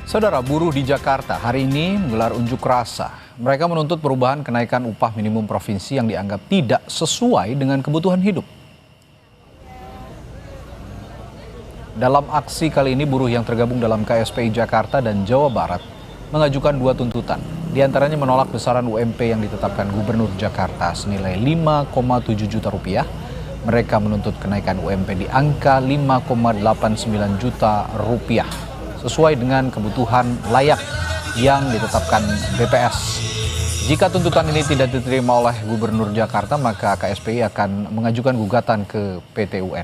Saudara, buruh di Jakarta hari ini menggelar unjuk rasa. Mereka menuntut perubahan kenaikan upah minimum provinsi yang dianggap tidak sesuai dengan kebutuhan hidup. Dalam aksi kali ini, buruh yang tergabung dalam KSPI Jakarta dan Jawa Barat mengajukan dua tuntutan. Di antaranya menolak besaran UMP yang ditetapkan Gubernur Jakarta senilai 5,7 juta rupiah. Mereka menuntut kenaikan UMP di angka 5,89 juta rupiah sesuai dengan kebutuhan layak yang ditetapkan BPS. Jika tuntutan ini tidak diterima oleh Gubernur Jakarta, maka KSPI akan mengajukan gugatan ke PT UN.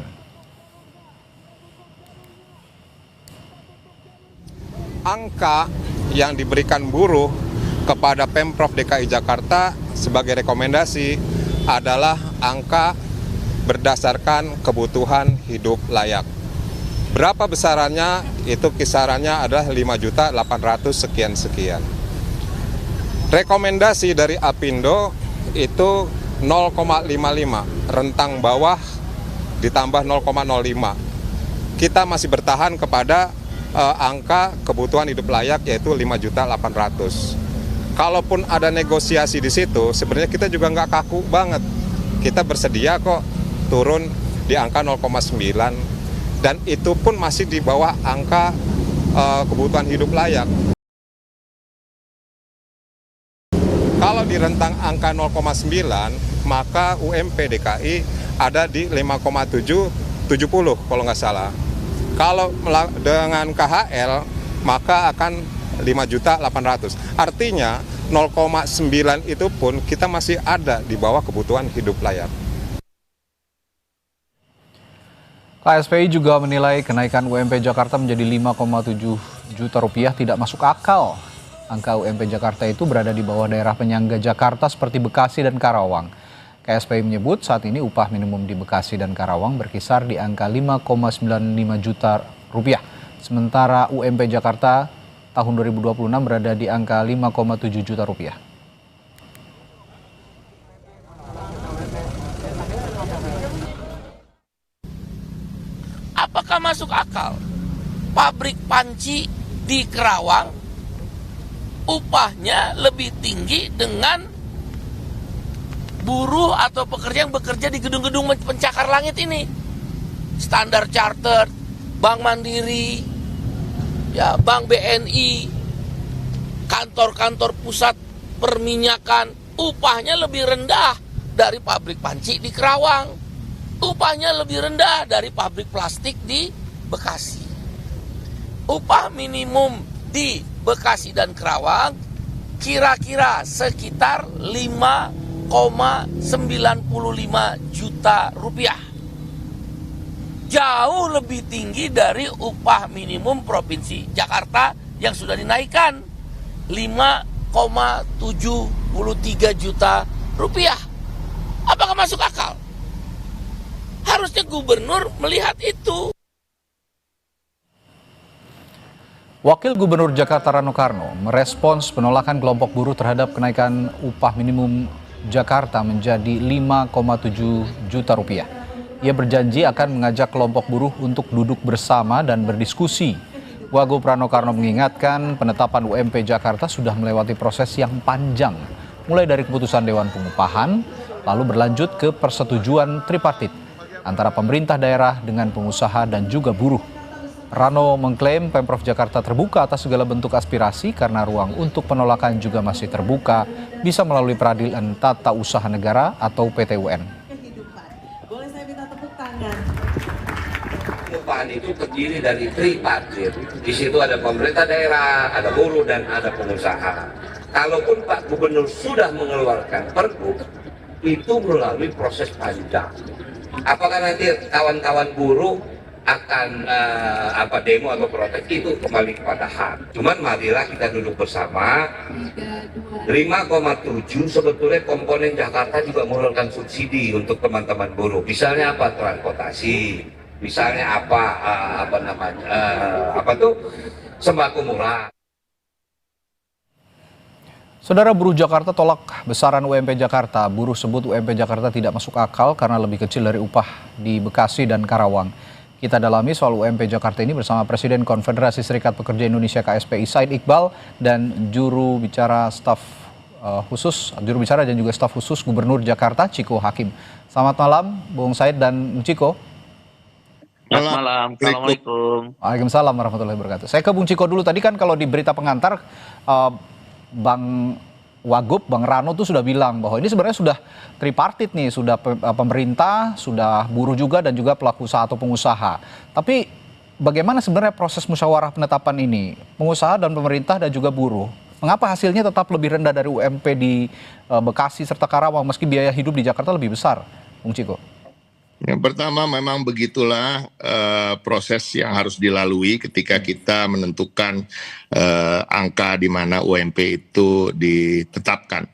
Angka yang diberikan buruh kepada Pemprov DKI Jakarta sebagai rekomendasi adalah angka berdasarkan kebutuhan hidup layak. Berapa besarannya? Itu kisarannya adalah 5.800 sekian-sekian. Rekomendasi dari Apindo itu 0,55, rentang bawah ditambah 0,05. Kita masih bertahan kepada angka kebutuhan hidup layak yaitu 5.800. Kalaupun ada negosiasi di situ, sebenarnya kita juga nggak kaku banget. Kita bersedia kok turun di angka 0,9. Dan itu pun masih di bawah angka kebutuhan hidup layak. Kalau di rentang angka 0,9, maka UMP DKI ada di 5,770 kalau nggak salah. Kalau dengan KHL, maka akan 5.800. Artinya 0,9 itu pun kita masih ada di bawah kebutuhan hidup layak. KSPI juga menilai kenaikan UMP Jakarta menjadi 5,7 juta rupiah tidak masuk akal. Angka UMP Jakarta itu berada di bawah daerah penyangga Jakarta seperti Bekasi dan Karawang. KSPI menyebut saat ini upah minimum di Bekasi dan Karawang berkisar di angka 5,95 juta rupiah. Sementara UMP Jakarta tahun 2026 berada di angka 5,7 juta rupiah. Apakah masuk akal pabrik panci di Kerawang upahnya lebih tinggi dengan buruh atau pekerja yang bekerja di gedung-gedung pencakar langit ini? Standard Chartered, Bank Mandiri, ya, Bank BNI, kantor-kantor pusat perminyakan, upahnya lebih rendah dari pabrik panci di Kerawang. Upahnya lebih rendah dari pabrik plastik di Bekasi. Upah minimum di Bekasi dan Kerawang kira-kira sekitar 5,95 juta rupiah. Jauh lebih tinggi dari upah minimum Provinsi Jakarta yang sudah dinaikkan 5,73 juta rupiah. Apakah masuk akal? Harusnya gubernur melihat itu. Wakil Gubernur Jakarta Rano Karno merespons penolakan kelompok buruh terhadap kenaikan upah minimum Jakarta menjadi 5,7 juta rupiah. Ia berjanji akan mengajak kelompok buruh untuk duduk bersama dan berdiskusi. Wagub Rano Karno mengingatkan penetapan UMP Jakarta sudah melewati proses yang panjang, mulai dari keputusan Dewan Pengupahan, lalu berlanjut ke persetujuan tripartit antara pemerintah daerah dengan pengusaha dan juga buruh. Rano mengklaim Pemprov Jakarta terbuka atas segala bentuk aspirasi karena ruang untuk penolakan juga masih terbuka, bisa melalui Peradilan Tata Usaha Negara atau PT UN. Boleh saya minta tepuk tangan? Pengupahan itu terdiri dari tripartit. Di situ ada pemerintah daerah, ada buruh dan ada pengusaha. Kalaupun Pak Gubernur sudah mengeluarkan pergub, itu melalui proses panjang. Apakah nanti kawan-kawan buruh akan demo atau protes, itu kembali kepada hak. Cuman marilah kita duduk bersama. 5,7 sebetulnya komponen Jakarta juga mengeluarkan subsidi untuk teman-teman buruh. Misalnya apa? Transportasi. Misalnya sembako murah. Saudara, buruh Jakarta tolak besaran UMP Jakarta. Buruh sebut UMP Jakarta tidak masuk akal karena lebih kecil dari upah di Bekasi dan Karawang. Kita dalami soal UMP Jakarta ini bersama Presiden Konfederasi Serikat Pekerja Indonesia KSPI Said Iqbal dan juru bicara dan juga staf khusus Gubernur Jakarta Chiko Hakim. Selamat malam Bung Said dan Chiko. Selamat malam, Assalamualaikum. Waalaikumsalam warahmatullahi wabarakatuh. Saya ke Bung Chiko dulu. Tadi kan kalau di berita pengantar Bang Wagub, Bang Rano tuh sudah bilang bahwa ini sebenarnya sudah tripartit nih, sudah pemerintah, sudah buruh juga dan juga pelaku usaha atau pengusaha. Tapi bagaimana sebenarnya proses musyawarah penetapan ini? Pengusaha dan pemerintah dan juga buruh. Mengapa hasilnya tetap lebih rendah dari UMP di Bekasi serta Karawang meski biaya hidup di Jakarta lebih besar, Bung Chiko? Yang pertama memang begitulah proses yang harus dilalui ketika kita menentukan angka di mana UMP itu ditetapkan.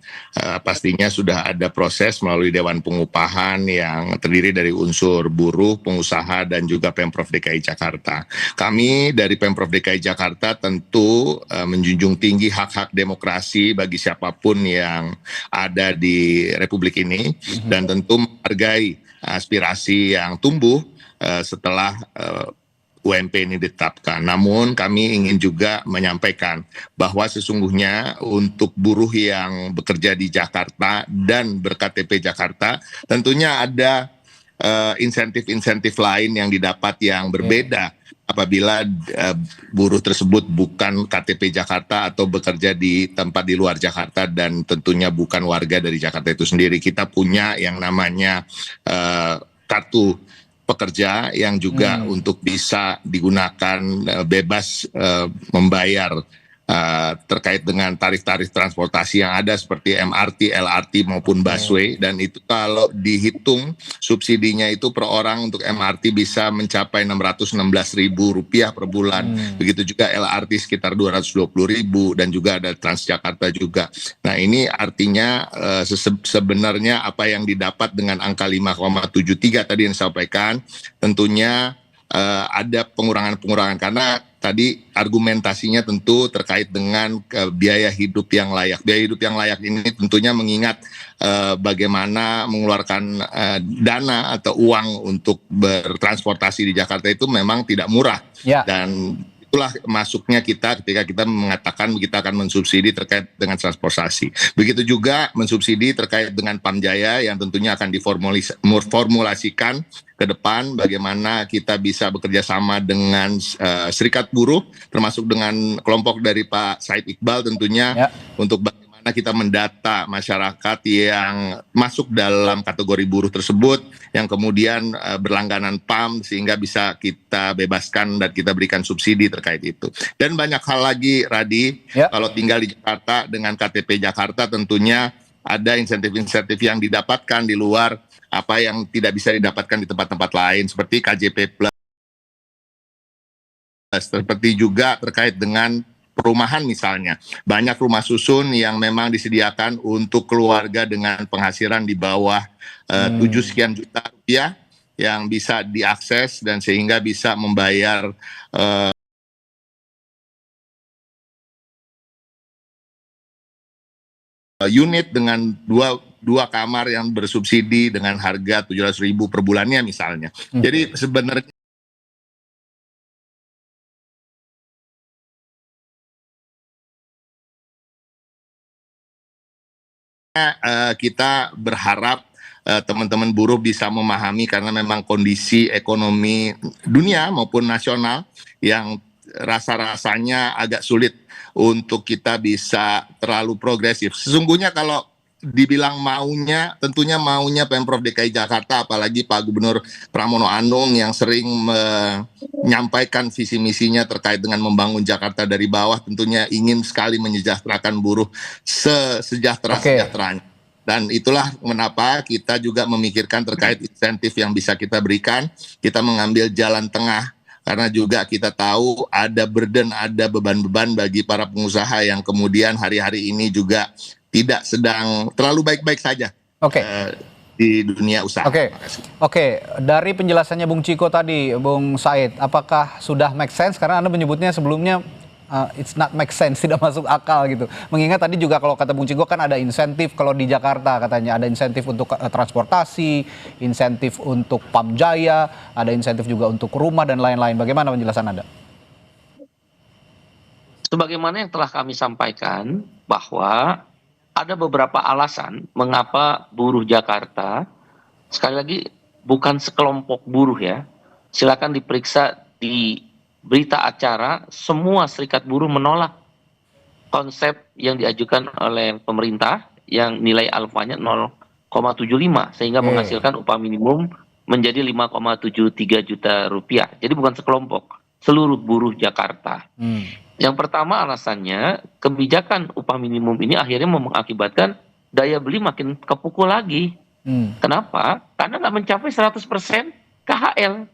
Pastinya sudah ada proses melalui Dewan Pengupahan yang terdiri dari unsur buruh, pengusaha, dan juga Pemprov DKI Jakarta. Kami dari Pemprov DKI Jakarta tentu menjunjung tinggi hak-hak demokrasi bagi siapapun yang ada di Republik ini dan tentu menghargai aspirasi yang tumbuh setelah UMP ini ditetapkan. Namun kami ingin juga menyampaikan bahwa sesungguhnya untuk buruh yang bekerja di Jakarta dan berKTP Jakarta tentunya ada insentif-insentif lain yang didapat yang berbeda apabila buruh tersebut bukan KTP Jakarta atau bekerja di tempat di luar Jakarta dan tentunya bukan warga dari Jakarta itu sendiri. Kita punya yang namanya kartu pekerja yang juga untuk bisa digunakan bebas membayar terkait dengan tarif-tarif transportasi yang ada seperti MRT, LRT maupun busway, dan itu kalau dihitung subsidinya itu per orang untuk MRT bisa mencapai Rp616.000 per bulan. Begitu juga LRT sekitar Rp220.000 dan juga ada Transjakarta juga. Nah ini artinya sebenarnya apa yang didapat dengan angka 5,73 tadi yang disampaikan tentunya ada pengurangan-pengurangan karena tadi argumentasinya tentu terkait dengan biaya hidup yang layak. Biaya hidup yang layak ini tentunya mengingat bagaimana mengeluarkan dana atau uang untuk bertransportasi di Jakarta itu memang tidak murah. Dan itulah masuknya kita ketika kita mengatakan kita akan mensubsidi terkait dengan transportasi. Begitu juga mensubsidi terkait dengan Pamjaya yang tentunya akan diformulasikan ke depan bagaimana kita bisa bekerja sama dengan serikat buruh termasuk dengan kelompok dari Pak Said Iqbal tentunya untuk bagaimana kita mendata masyarakat yang masuk dalam kategori buruh tersebut yang kemudian berlangganan PAM sehingga bisa kita bebaskan dan kita berikan subsidi terkait itu. Dan banyak hal lagi Radi, kalau tinggal di Jakarta dengan KTP Jakarta tentunya ada insentif-insentif yang didapatkan di luar apa yang tidak bisa didapatkan di tempat-tempat lain seperti KJP Plus, seperti juga terkait dengan perumahan misalnya. Banyak rumah susun yang memang disediakan untuk keluarga dengan penghasilan di bawah 7 sekian juta rupiah yang bisa diakses dan sehingga bisa membayar unit dengan dua kamar yang bersubsidi dengan harga 700.000 per bulannya misalnya. Jadi sebenarnya kita berharap teman-teman buruh bisa memahami karena memang kondisi ekonomi dunia maupun nasional yang rasa-rasanya agak sulit untuk kita bisa terlalu progresif. Sesungguhnya kalau dibilang maunya, tentunya maunya Pemprov DKI Jakarta, apalagi Pak Gubernur Pramono Anung yang sering menyampaikan visi misinya terkait dengan membangun Jakarta dari bawah, tentunya ingin sekali menyejahterakan buruh sejahtera-sejahteranya. Dan itulah mengapa kita juga memikirkan terkait insentif yang bisa kita berikan, kita mengambil jalan tengah. Karena juga kita tahu ada burden, ada beban-beban bagi para pengusaha yang kemudian hari-hari ini juga tidak sedang terlalu baik-baik saja di dunia usaha. Oke. Dari penjelasannya Bung Chiko tadi, Bung Said, apakah sudah make sense? Karena Anda menyebutnya sebelumnya it's not make sense, tidak masuk akal gitu. Mengingat tadi juga kalau kata Bung Cinggo kan ada insentif kalau di Jakarta, katanya ada insentif untuk transportasi, insentif untuk Pamjaya, ada insentif juga untuk rumah dan lain-lain. Bagaimana penjelasan Anda? Sebagaimana yang telah kami sampaikan bahwa ada beberapa alasan mengapa buruh Jakarta, sekali lagi bukan sekelompok buruh ya, silakan diperiksa di berita acara, semua serikat buruh menolak konsep yang diajukan oleh pemerintah yang nilai alfanya 0,75 sehingga menghasilkan upah minimum menjadi 5,73 juta rupiah. Jadi bukan sekelompok, seluruh buruh Jakarta. Yang pertama alasannya kebijakan upah minimum ini akhirnya mengakibatkan daya beli makin kepukul lagi. Kenapa? Karena nggak mencapai 100% KHL.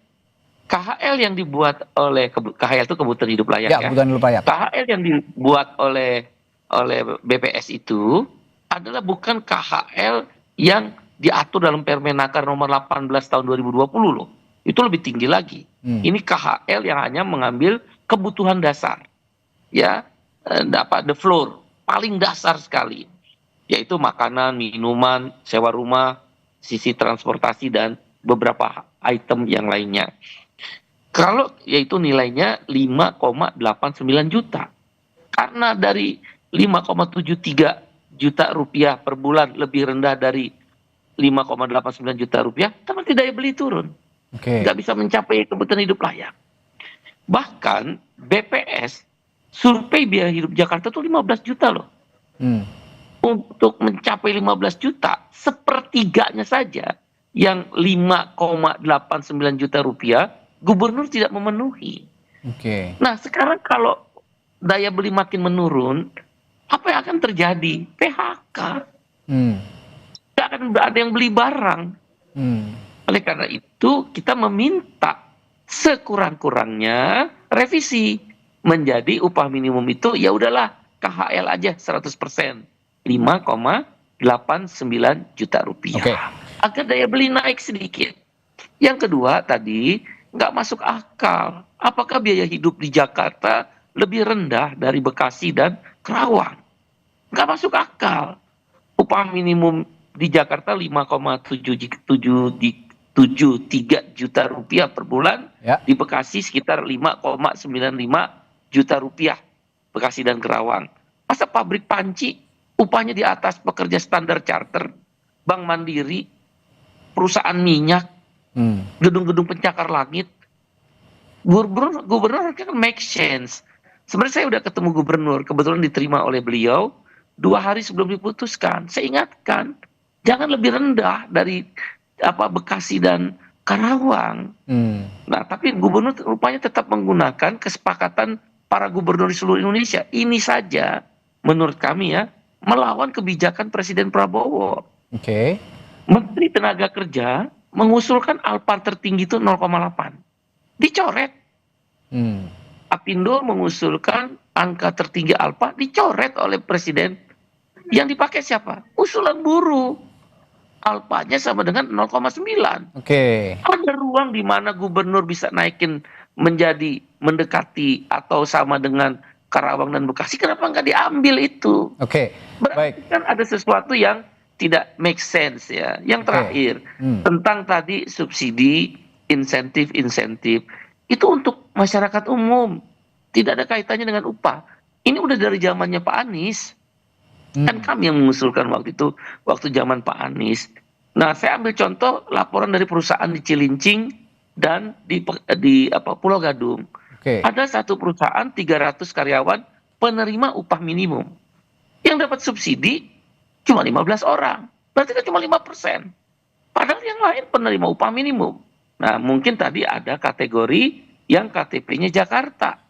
KHL yang dibuat oleh KHL itu kebutuhan hidup layak ya. Kebutuhan hidup layak. KHL yang dibuat oleh BPS itu adalah bukan KHL yang diatur dalam Permenaker nomor 18 tahun 2020 loh. Itu lebih tinggi lagi. Ini KHL yang hanya mengambil kebutuhan dasar. Ya, the floor paling dasar sekali. Yaitu makanan, minuman, sewa rumah, sisi transportasi dan beberapa item yang lainnya. Kalau yaitu nilainya 5,89 juta. Karena dari 5,73 juta rupiah per bulan lebih rendah dari 5,89 juta rupiah, tapi daya beli turun. Nggak bisa mencapai kebutuhan hidup layak. Bahkan BPS survei biaya hidup Jakarta tuh 15 juta loh. Untuk mencapai 15 juta, sepertiganya saja yang 5,89 juta rupiah, gubernur tidak memenuhi. Nah sekarang kalau daya beli makin menurun, apa yang akan terjadi? PHK. Tidak akan ada yang beli barang. Oleh karena itu kita meminta sekurang-kurangnya revisi menjadi upah minimum itu ya udahlah KHL aja 100%. 5,89 juta rupiah. Agar daya beli naik sedikit. Yang kedua tadi nggak masuk akal. Apakah biaya hidup di Jakarta lebih rendah dari Bekasi dan Kerawang? Nggak masuk akal. Upah minimum di Jakarta 5,73 juta rupiah per bulan. Di Bekasi sekitar 5,95 juta rupiah. Bekasi dan Kerawang. Masa pabrik panci upahnya di atas pekerja standar charter, Bank Mandiri, perusahaan minyak, gedung-gedung pencakar langit. Gubernur kan make sense. Sebenarnya saya udah ketemu gubernur, kebetulan diterima oleh beliau 2 hari sebelum diputuskan. Saya ingatkan, jangan lebih rendah dari Bekasi dan Karawang. Nah, tapi gubernur rupanya tetap menggunakan kesepakatan para gubernur di seluruh Indonesia. Ini saja menurut kami ya melawan kebijakan Presiden Prabowo. Menteri Tenaga Kerja mengusulkan alpa tertinggi itu 0,8. Dicoret. Apindo mengusulkan angka tertinggi alpa, dicoret oleh Presiden. Yang dipakai siapa? Usulan buruh. Alpanya sama dengan 0,9. Ada ruang di mana gubernur bisa naikin menjadi mendekati atau sama dengan Karawang dan Bekasi, kenapa nggak diambil itu? Berarti kan ada sesuatu yang tidak make sense ya. Yang terakhir, tentang tadi subsidi, insentif, itu untuk masyarakat umum. Tidak ada kaitannya dengan upah. Ini udah dari zamannya Pak Anies. Kan kami yang mengusulkan waktu itu, waktu zaman Pak Anies. Nah, saya ambil contoh laporan dari perusahaan di Cilincing dan di Pulau Gadung. Ada satu perusahaan 300 karyawan penerima upah minimum. Yang dapat subsidi cuma 15 orang. Berarti kan cuma 5%. Padahal yang lain penerima upah minimum. Nah, mungkin tadi ada kategori yang KTP-nya Jakarta.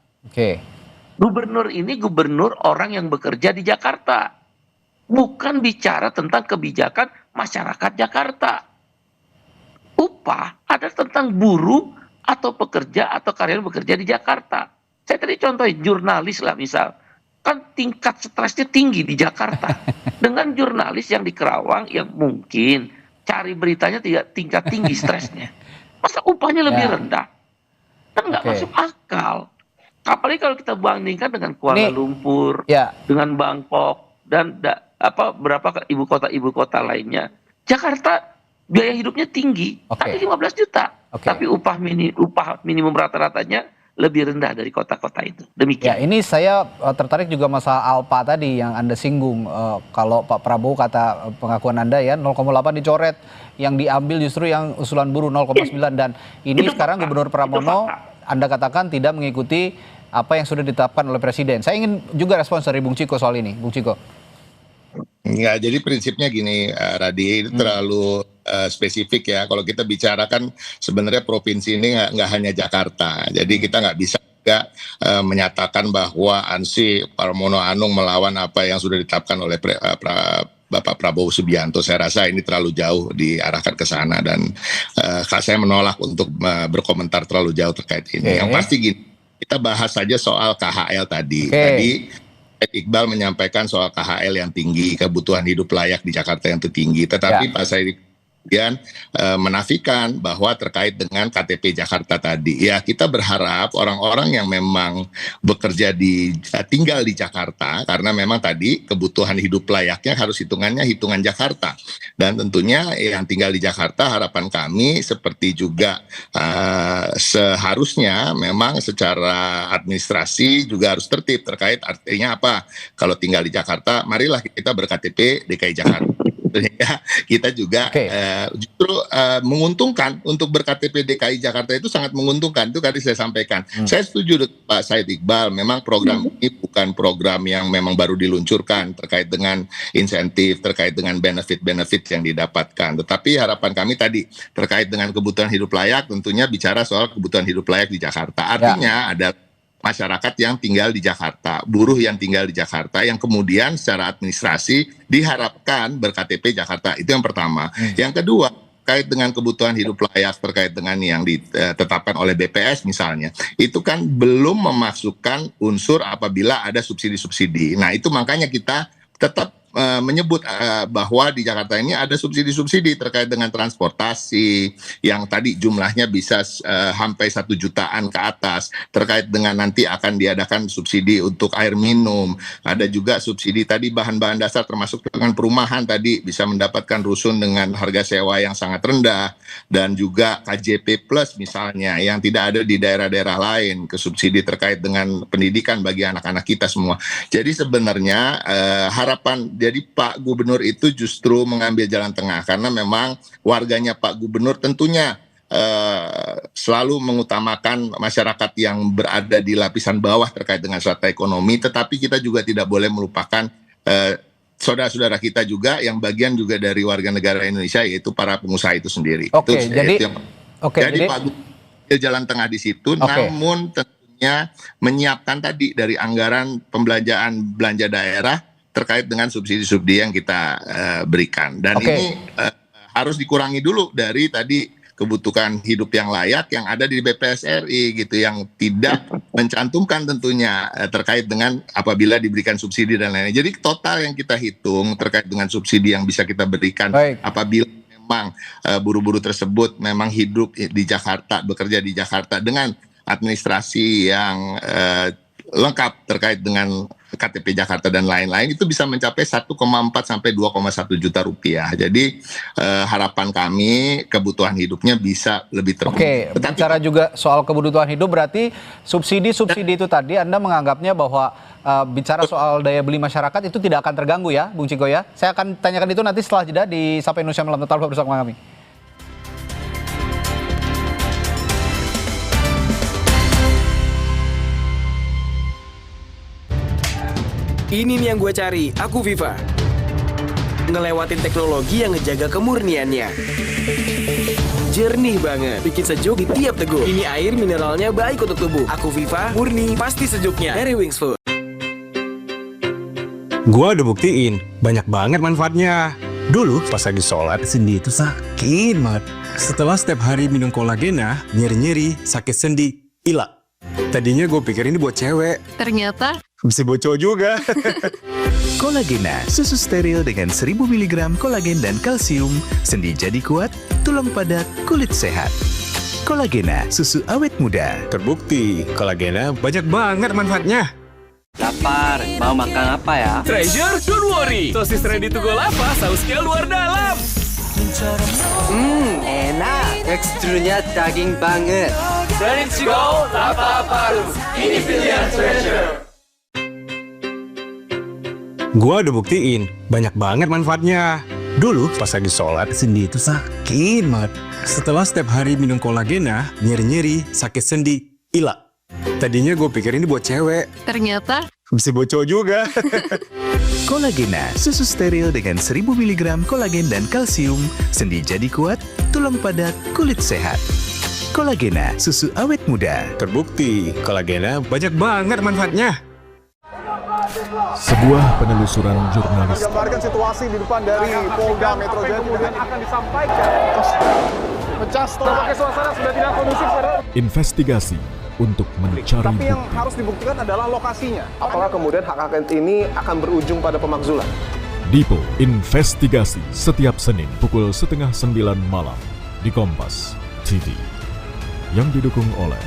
Gubernur ini gubernur orang yang bekerja di Jakarta. Bukan bicara tentang kebijakan masyarakat Jakarta. Upah ada tentang buruh atau pekerja atau karyawan bekerja di Jakarta. Saya tadi contohin jurnalis lah misal. Kan tingkat stresnya tinggi di Jakarta. Dengan jurnalis yang di Kerawang yang mungkin cari beritanya tidak tingkat tinggi stresnya. Masa upahnya lebih rendah? Kan nggak masuk akal. Apalagi kalau kita bandingkan dengan Kuala Ini- Lumpur, Ya, dengan Bangkok dan berapa ibu kota lainnya. Jakarta biaya hidupnya tinggi, Oke. tapi 15 juta. Oke. Tapi upah minimum rata-ratanya lebih rendah dari kota-kota itu. ya Demikian. ini saya tertarik juga masalah ALPA tadi yang Anda singgung. Kalau Pak Prabowo kata pengakuan Anda ya 0,8 dicoret, yang diambil justru yang usulan buruh 0,9 dan ini Itu sekarang fakta. Gubernur Itu Pramono fakta. Anda katakan tidak mengikuti apa yang sudah ditetapkan oleh Presiden. Saya ingin juga respons dari Bung Ciko soal ini, Bung Ciko. Enggak, jadi prinsipnya gini, Radi, itu terlalu spesifik ya. Kalau kita bicarakan sebenarnya provinsi ini nggak hanya Jakarta. Jadi kita nggak bisa juga menyatakan bahwa Ansi Pramono Anung melawan apa yang sudah ditetapkan oleh Bapak Prabowo Subianto. Saya rasa ini terlalu jauh diarahkan ke sana dan saya menolak untuk berkomentar terlalu jauh terkait ini. Oke. Yang pasti gini, kita bahas saja soal KHL tadi. Oke. Tadi Iqbal menyampaikan soal KHL yang tinggi, kebutuhan hidup layak di Jakarta yang tinggi. Tetapi Pak Said kemudian menafikan bahwa terkait dengan KTP Jakarta tadi. Ya, kita berharap orang-orang yang memang bekerja tinggal di Jakarta, karena memang tadi kebutuhan hidup layaknya harus hitungan Jakarta. Dan tentunya yang tinggal di Jakarta, harapan kami seperti juga seharusnya memang secara administrasi juga harus tertib terkait artinya apa. Kalau tinggal di Jakarta, marilah kita berKTP DKI Jakarta. Sehingga kita juga justru menguntungkan untuk berKTP DKI Jakarta itu sangat menguntungkan. Itu tadi saya sampaikan. Saya setuju dengan Pak Said Iqbal. Memang program ini bukan program yang memang baru diluncurkan terkait dengan insentif, terkait dengan benefit-benefit yang didapatkan. Tetapi harapan kami tadi terkait dengan kebutuhan hidup layak, tentunya bicara soal kebutuhan hidup layak di Jakarta. Artinya ada masyarakat yang tinggal di Jakarta, buruh yang tinggal di Jakarta, yang kemudian secara administrasi diharapkan berKTP Jakarta. Itu yang pertama. Yang kedua, terkait dengan kebutuhan hidup layak, terkait dengan yang ditetapkan oleh BPS misalnya, itu kan belum memasukkan unsur apabila ada subsidi-subsidi. Nah, itu makanya kita tetap menyebut bahwa di Jakarta ini ada subsidi-subsidi terkait dengan transportasi yang tadi jumlahnya bisa sampai 1 jutaan ke atas, terkait dengan nanti akan diadakan subsidi untuk air minum, ada juga subsidi tadi bahan-bahan dasar termasuk dengan perumahan tadi bisa mendapatkan rusun dengan harga sewa yang sangat rendah, dan juga KJP Plus misalnya yang tidak ada di daerah-daerah lain, ke subsidi terkait dengan pendidikan bagi anak-anak kita semua. Jadi sebenarnya harapan jadi Pak Gubernur itu justru mengambil jalan tengah karena memang warganya Pak Gubernur tentunya selalu mengutamakan masyarakat yang berada di lapisan bawah terkait dengan strata ekonomi, tetapi kita juga tidak boleh melupakan saudara-saudara kita juga yang bagian juga dari warga negara Indonesia, yaitu para pengusaha itu sendiri. Oke, jadi jadi Pak Gubernur jalan tengah di situ, namun tentunya menyiapkan tadi dari anggaran pembelanjaan belanja daerah terkait dengan subsidi-subsidi yang kita berikan. Dan ini harus dikurangi dulu dari tadi kebutuhan hidup yang layak yang ada di BPS RI gitu, yang tidak mencantumkan tentunya terkait dengan apabila diberikan subsidi dan lain-lain. Jadi total yang kita hitung terkait dengan subsidi yang bisa kita berikan apabila memang buruh-buruh tersebut memang hidup di Jakarta, bekerja di Jakarta dengan administrasi yang lengkap terkait dengan KTP Jakarta dan lain-lain, itu bisa mencapai 1,4 sampai 2,1 juta rupiah. Jadi harapan kami kebutuhan hidupnya bisa lebih terpenuhi. Bicara juga soal kebutuhan hidup, berarti subsidi-subsidi itu tadi Anda menganggapnya bahwa bicara soal daya beli masyarakat itu tidak akan terganggu ya, Bung Ciko ya? Saya akan tanyakan itu nanti setelah jeda di Sapa Indonesia Malam. Tetap bersama kami. Ini nih yang gue cari, aku Viva. Ngelewatin teknologi yang ngejaga kemurniannya. Jernih banget, bikin sejuk di tiap teguk. Ini air mineralnya baik untuk tubuh. Aku Viva, murni, pasti sejuknya. Dari Wings Food. Gua udah buktiin, banyak banget manfaatnya. Dulu pas lagi sholat, sendi itu sakit banget. Setelah setiap hari minum kolagena, nyeri-nyeri, sakit sendi, hilang. Tadinya gue pikir ini buat cewek. Ternyata bisa buat cowok juga. Kolagena, susu steril dengan 1000 mg kolagen dan kalsium. Sendi jadi kuat, tulang padat, kulit sehat. Kolagena, susu awet muda. Terbukti, kolagena banyak banget manfaatnya. Lapar, mau makan apa ya? Treasure, don't worry. Sosis ready to go Lapa, sausnya luar dalam. Enak. Teksturnya daging banget. Ready to go Lapa baru. Ini pilihan Treasure. Gua udah buktiin, banyak banget manfaatnya. Dulu pas lagi sholat, sendi itu sakit banget. Setelah setiap hari minum kolagena, nyeri-nyeri, sakit sendi, hilang. Tadinya gue pikir ini buat cewek. Ternyata Bisa buat cowok juga. Kolagena, susu steril dengan 1000 mg kolagen dan kalsium. Sendi jadi kuat, tulang padat, kulit sehat. Kolagena, susu awet muda. Terbukti, kolagena banyak banget manfaatnya. Sebuah penelusuran jurnalis Gambarkan situasi di depan dari Polda Metro Jaya kemudian akan disampaikan. Pecah tampaknya suasana sudah tidak kondusif. investigasi untuk mencari Tapi yang bukti. harus dibuktikan adalah lokasinya. Apakah kemudian hak angket ini akan berujung pada pemakzulan? Dipo Investigasi setiap Senin pukul 8:30 malam di Kompas TV yang didukung oleh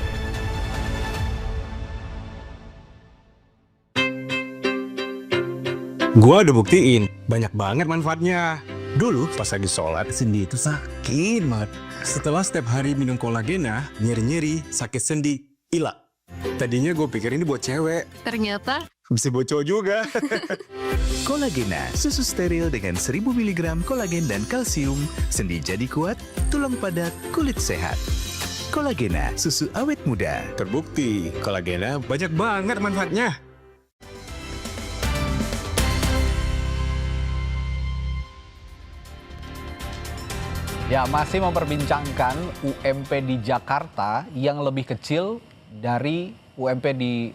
Gua udah buktiin, banyak banget manfaatnya. Dulu pas lagi sholat, sendi itu sakit banget. Setelah setiap hari minum kolagena, nyeri-nyeri, sakit sendi, hilang. Tadinya gue pikir ini buat cewek. ternyata Bisa buat cowok juga. Kolagena, susu steril dengan 1000 mg kolagen dan kalsium. Sendi jadi kuat, tulang padat, kulit sehat. Kolagena, susu awet muda. Terbukti, kolagena banyak banget manfaatnya. Ya, masih memperbincangkan UMP di Jakarta yang lebih kecil dari UMP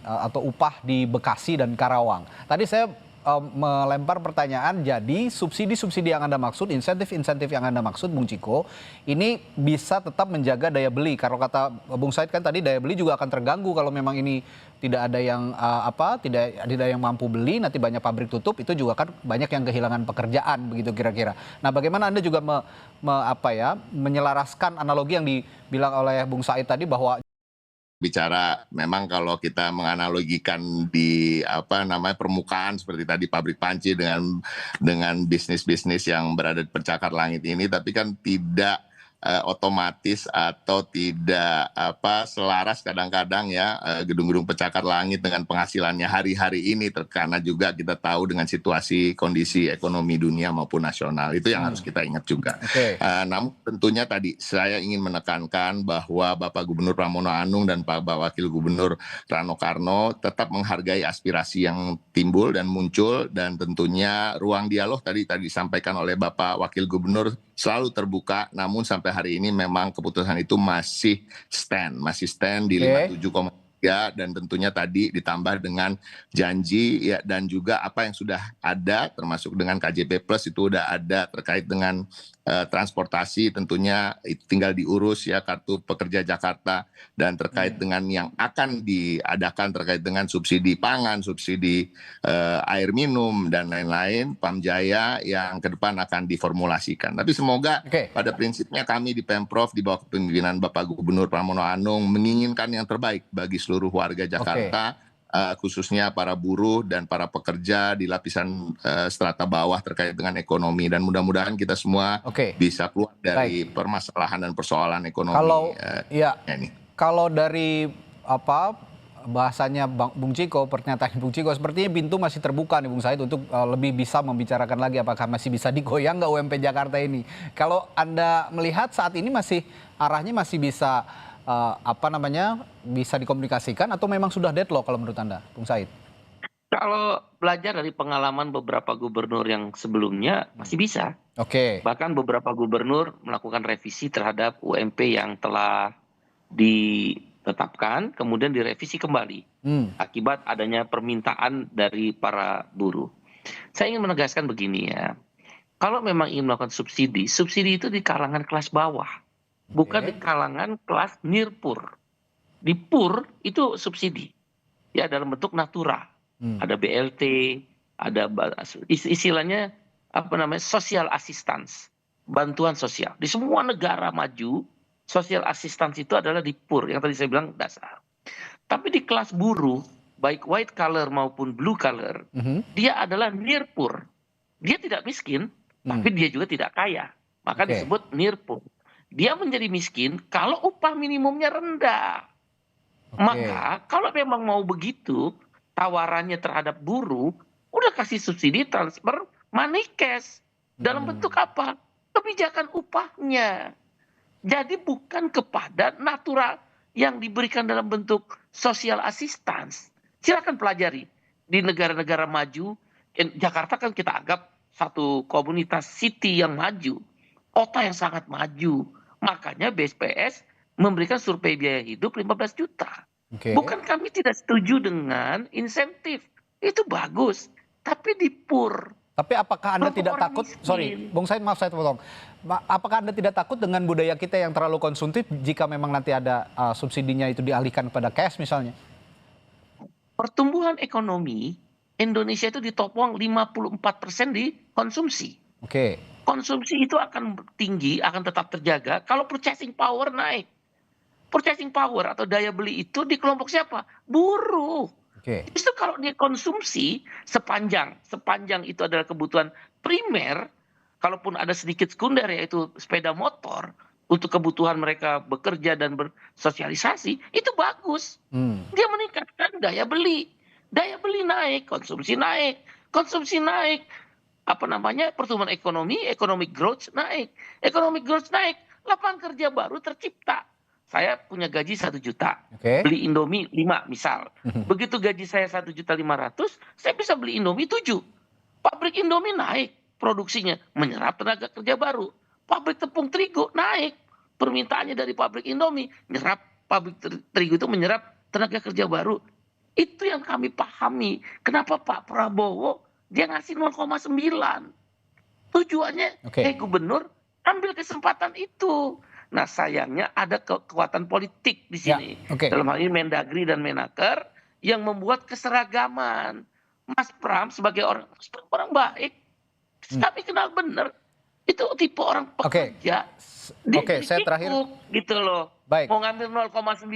atau upah di Bekasi dan Karawang. Tadi saya melempar pertanyaan, jadi subsidi-subsidi yang Anda maksud, insentif-insentif yang Anda maksud, Bung Ciko, ini bisa tetap menjaga daya beli. Kalau kata Bung Said kan tadi daya beli juga akan terganggu kalau memang ini tidak ada yang tidak ada yang mampu beli, nanti banyak pabrik tutup, itu juga kan banyak yang kehilangan pekerjaan begitu kira-kira. Nah, bagaimana Anda juga menyelaraskan analogi yang dibilang oleh Bung Said tadi bahwa bicara memang kalau kita menganalogikan di permukaan seperti tadi pabrik panci dengan bisnis-bisnis yang berada di pencakar langit ini, tapi kan tidak otomatis atau tidak selaras kadang-kadang ya gedung-gedung pencakar langit dengan penghasilannya hari-hari ini, karena juga kita tahu dengan situasi kondisi ekonomi dunia maupun nasional itu yang harus kita ingat juga. Namun tentunya tadi saya ingin menekankan bahwa Bapak Gubernur Pramono Anung dan Pak Wakil Gubernur Rano Karno tetap menghargai aspirasi yang timbul dan muncul, dan tentunya ruang dialog tadi disampaikan oleh Bapak Wakil Gubernur selalu terbuka, namun sampai hari ini memang keputusan itu masih stand di 57,3, dan tentunya tadi ditambah dengan janji ya, dan juga apa yang sudah ada termasuk dengan KJP Plus itu udah ada terkait dengan transportasi, tentunya itu tinggal diurus ya, kartu pekerja Jakarta, dan terkait dengan yang akan diadakan terkait dengan subsidi pangan, subsidi air minum dan lain-lain, Pamjaya yang ke depan akan diformulasikan. Tapi semoga pada prinsipnya kami di Pemprov di bawah kepemimpinan Bapak Gubernur Pramono Anung menginginkan yang terbaik bagi seluruh warga Jakarta. Khususnya para buruh dan para pekerja di lapisan strata bawah terkait dengan ekonomi, dan mudah-mudahan kita semua bisa keluar dari permasalahan dan persoalan ekonomi. Kalau dari bahasanya Bung Ciko, pernyataan Bung Ciko, sepertinya pintu masih terbuka nih Bung Said untuk lebih bisa membicarakan lagi apakah masih bisa digoyang nggak UMP Jakarta ini. Kalau Anda melihat saat ini arahnya masih bisa bisa dikomunikasikan atau memang sudah deadlock kalau menurut Anda, Bung Said? Kalau belajar dari pengalaman beberapa gubernur yang sebelumnya masih bisa. Bahkan beberapa gubernur melakukan revisi terhadap UMP yang telah ditetapkan, kemudian direvisi kembali akibat adanya permintaan dari para buruh. Saya ingin menegaskan begini ya, kalau memang ingin melakukan subsidi itu di kalangan kelas bawah. Bukan di kalangan kelas nirpur. Di pur itu subsidi. Ya, dalam bentuk natura. Ada BLT, ada istilahnya social assistance, bantuan sosial. Di semua negara maju social assistance itu adalah di PUR yang tadi saya bilang dasar. Tapi di kelas buruh, baik white collar maupun blue collar, dia adalah near poor. Dia tidak miskin, tapi dia juga tidak kaya. Maka disebut near poor. Dia menjadi miskin kalau upah minimumnya rendah. Maka kalau memang mau begitu, tawarannya terhadap buruh, udah kasih subsidi transfer money cash. Dalam bentuk apa? Kebijakan upahnya. Jadi bukan kepada natural yang diberikan dalam bentuk social assistance. Silakan pelajari. Di negara-negara maju, Jakarta kan kita anggap satu komunitas city yang maju. Kota yang sangat maju. Makanya BPS memberikan survei biaya hidup 15 juta. Bukan kami tidak setuju dengan insentif. Itu bagus. Tapi di PUR. Tapi apakah Anda tidak takut, sorry, Bung Said, maaf saya potong. Apakah Anda tidak takut dengan budaya kita yang terlalu konsumtif jika memang nanti ada subsidinya itu dialihkan pada cash misalnya? Pertumbuhan ekonomi Indonesia itu ditopang 54% di konsumsi. Konsumsi itu akan tinggi, akan tetap terjaga kalau purchasing power naik. Purchasing power atau daya beli itu di kelompok siapa? Buruh. Justru kalau dia konsumsi sepanjang itu adalah kebutuhan primer, kalaupun ada sedikit sekunder yaitu sepeda motor untuk kebutuhan mereka bekerja dan bersosialisasi, itu bagus. Dia meningkatkan daya beli. Daya beli naik, konsumsi naik. Konsumsi naik, pertumbuhan ekonomi, economic growth naik. Economic growth naik, lapangan kerja baru tercipta. Saya punya gaji 1 juta, beli Indomie 5 misal. Begitu gaji saya 1.500.000, saya bisa beli Indomie 7. Pabrik Indomie naik produksinya, menyerap tenaga kerja baru. Pabrik tepung terigu naik, permintaannya dari pabrik Indomie, pabrik terigu itu menyerap tenaga kerja baru. Itu yang kami pahami. Kenapa Pak Prabowo dia ngasih 0,9? Tujuannya, gubernur ambil kesempatan itu. Nah sayangnya ada kekuatan politik di sini. Dalam hal ini Mendagri dan Menaker yang membuat keseragaman. Mas Pram sebagai orang baik, kami kenal benar. Itu tipe orang pekerja. Saya terakhir. Gitu loh. Mau ngambil 0,9,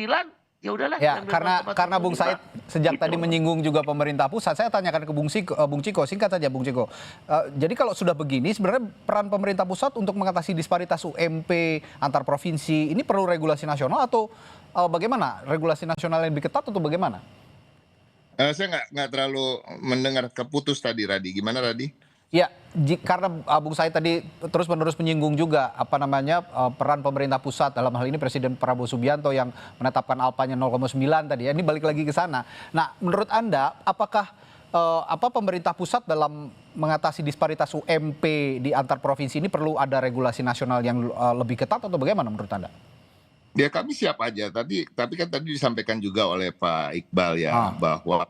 ya udahlah. Ya, karena Bung Said sejak tadi menyinggung juga pemerintah pusat, saya tanyakan ke Bung Ciko, singkat saja Bung Ciko. Jadi kalau sudah begini, sebenarnya peran pemerintah pusat untuk mengatasi disparitas UMP antar provinsi ini perlu regulasi nasional atau bagaimana? Regulasi nasional yang lebih ketat atau bagaimana? Saya nggak terlalu mendengar keputus tadi, Radi. Gimana, Radi? Ya, karena Bung Said tadi terus-menerus menyinggung juga peran pemerintah pusat dalam hal ini Presiden Prabowo Subianto yang menetapkan alpanya 0,9 tadi. Ini balik lagi ke sana. Nah, menurut Anda apakah pemerintah pusat dalam mengatasi disparitas UMP di antar provinsi ini perlu ada regulasi nasional yang lebih ketat atau bagaimana menurut Anda? Ya kami siap aja. Tapi kan tadi disampaikan juga oleh Pak Iqbal ya bahwa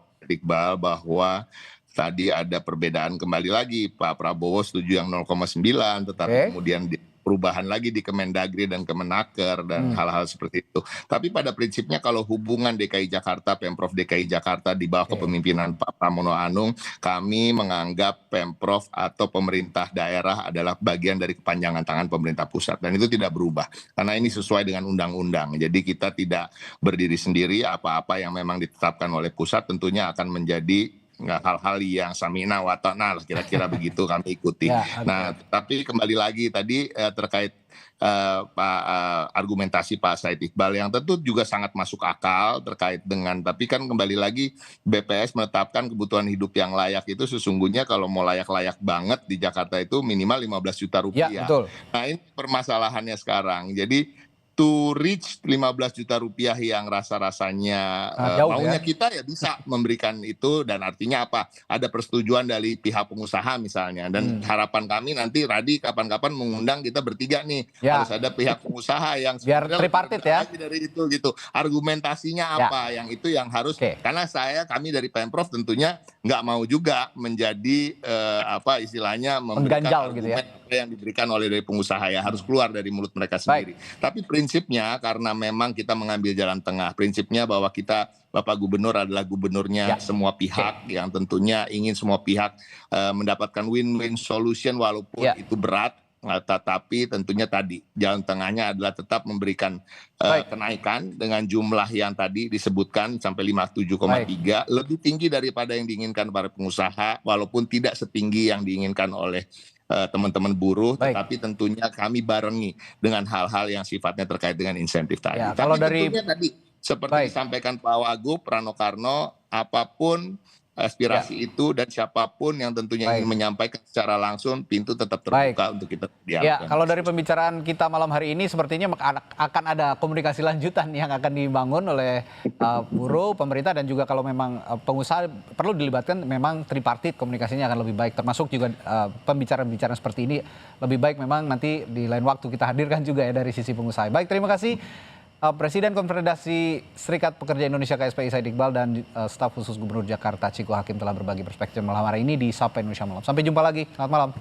tadi ada perbedaan kembali lagi. Pak Prabowo setuju yang 0,9, tetapi kemudian perubahan lagi di Kemendagri dan Kemenaker dan hal-hal seperti itu. Tapi pada prinsipnya kalau hubungan DKI Jakarta, Pemprov DKI Jakarta di bawah kepemimpinan Pak Pramono Anung, kami menganggap Pemprov atau pemerintah daerah adalah bagian dari kepanjangan tangan pemerintah pusat. Dan itu tidak berubah. Karena ini sesuai dengan undang-undang. Jadi kita tidak berdiri sendiri, apa-apa yang memang ditetapkan oleh pusat tentunya akan menjadi hal-hal yang samina wa ta'na kira-kira begitu kami ikuti. Nah, tapi kembali lagi tadi terkait argumentasi Pak Said Iqbal yang tentu juga sangat masuk akal terkait dengan, tapi kan kembali lagi BPS menetapkan kebutuhan hidup yang layak itu sesungguhnya kalau mau layak-layak banget di Jakarta itu minimal 15 juta rupiah. Ya, betul. Nah ini permasalahannya sekarang. Jadi to reach 15 juta rupiah yang rasa-rasanya maunya kita ya bisa memberikan itu, dan artinya apa? Ada persetujuan dari pihak pengusaha misalnya, dan harapan kami nanti Radi kapan-kapan mengundang kita bertiga nih, harus ada pihak pengusaha yang biar tripartit ya dari itu gitu. Argumentasinya apa? Yang itu yang harus, karena kami dari Pemprov tentunya nggak mau juga menjadi istilahnya memberikan gitu ya, yang diberikan oleh dari pengusaha ya harus keluar dari mulut mereka sendiri. Tapi prinsipnya karena memang kita mengambil jalan tengah, prinsipnya bahwa kita Bapak Gubernur adalah gubernurnya semua pihak yang tentunya ingin semua pihak mendapatkan win-win solution walaupun itu berat. tetapi tentunya tadi jalan tengahnya adalah tetap memberikan kenaikan dengan jumlah yang tadi disebutkan sampai 57,3, lebih tinggi daripada yang diinginkan para pengusaha, walaupun tidak setinggi yang diinginkan oleh teman-teman buruh, tetapi tentunya kami barengi dengan hal-hal yang sifatnya terkait dengan insentif tadi. Ya, Tapi kalau dari tentunya tadi seperti disampaikan Pak Wagub Rano Karno, apapun aspirasi itu dan siapapun yang tentunya ingin menyampaikan secara langsung, pintu tetap terbuka untuk kita dialogkan. Ya, kalau dari pembicaraan kita malam hari ini sepertinya akan ada komunikasi lanjutan yang akan dibangun oleh buruh, pemerintah, dan juga kalau memang pengusaha perlu dilibatkan, memang tripartit komunikasinya akan lebih baik, termasuk juga pembicaraan-pembicaraan seperti ini lebih baik memang nanti di lain waktu kita hadirkan juga ya dari sisi pengusaha. Baik, terima kasih. Presiden Konfederasi Serikat Pekerja Indonesia KSPI Said Iqbal dan staf khusus Gubernur Jakarta Ciko Hakim telah berbagi perspektif malam hari ini di Sapa Indonesia Malam. Sampai jumpa lagi, selamat malam.